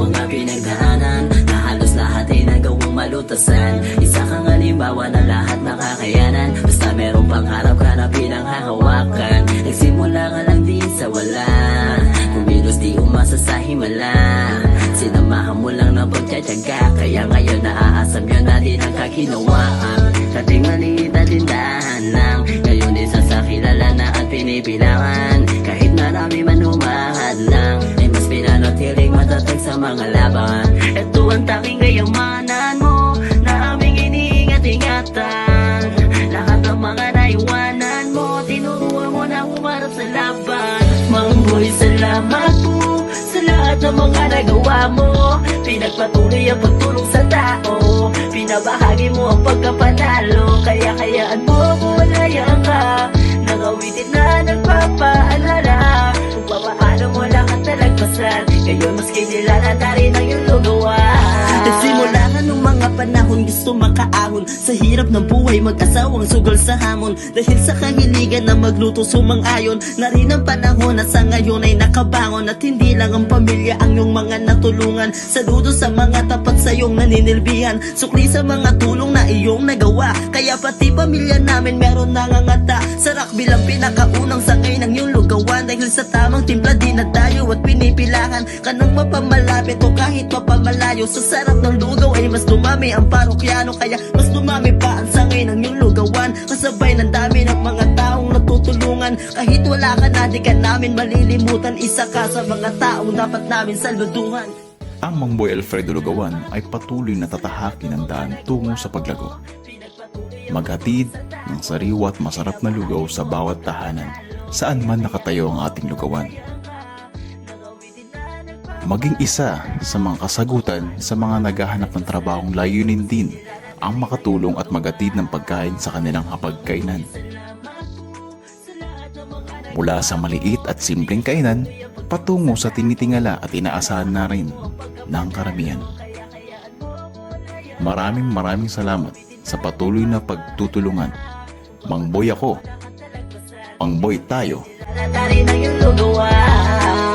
mga pinagdaanan na halos lahat ay nagawang malutasan. Isa kang halimbawa na lahat makakayanan, basta merong pangarap ka na pinanghahawakan. Nagsimula ka lang din sa wala, kumilos di umasa sa himala. Sinamahan mo lang ng pagtsatsaga, kaya ngayon naaasam yun natin ang kakinawaan. Dating maliit na tindahan lang, ngayon isa sa kilala na at pinipilangan. Kahit marami man humahad lang, ay mas pinanatiling matatag sa mga laban. Ito ang tanging kayamanan mo na aming iniingat-ingatan. Lahat ng mga naiwanan mo, tinuruan mo na humarap sa laban. Mang Boy, salamat po sa lahat ng mga nagawa mo. Pinagpatuloy ang pagtulong sa tao, pinabahagi mo ang pagkapanalo. Kaya kayaan mo mawalayan ka ng awitin na nagpapaalala kung papaano mo lang ang talagpasan. Ngayon mas kinilala na rin ang iyong lugawan. Nagsimula ka nung mga panahon gusto makaahon sa hirap ng buhay, mag-asawang sugal sa hamon. Dahil sa kahiligan na magluto sumang-ayon na rin ang panahon na sa ngayon ay nakabangon. At hindi lang ang pamilya ang iyong mga natulungan. Saludo sa mga tapat sa iyong naninilbihan, sukli sa mga tulong na iyong nagawa. Kaya pati pamilya namin meron nangangata sa rock bilang pinakaunang sangay ng iyong lugawan. Dahil sa tamang timpla dinadayo at pinipilahan ka ng mapamalapit o kahit mapamalayo. Sa sarap ng lugaw ay mas dumami ang parokyano, kaya mas dumami pa ang sangay ng iyong lugawan. Kasabay ng dami ng mga taong natutulungan, kahit wala ka na di ka namin malilimutan. Isa ka sa mga taong dapat namin saluduhan. Ang Mang Boy Alfredo Lugawan ay patuloy na tatahakin ang daan tungo sa paglago. Maghatid ng sariwa at masarap na lugaw sa bawat tahanan saan man nakatayo ang ating lugawan. Maging isa sa mga kasagutan sa mga naghahanap ng trabahong layunin din ang makatulong at maghatid ng pagkain sa kanilang hapagkainan. Mula sa maliit at simpleng kainan patungo sa tinitingala at inaasahan na rin ng karamihan. Maraming salamat sa patuloy na pagtutulungan. Mang Boy ako, Mang Boy tayo. Rin ang iyong lugawan.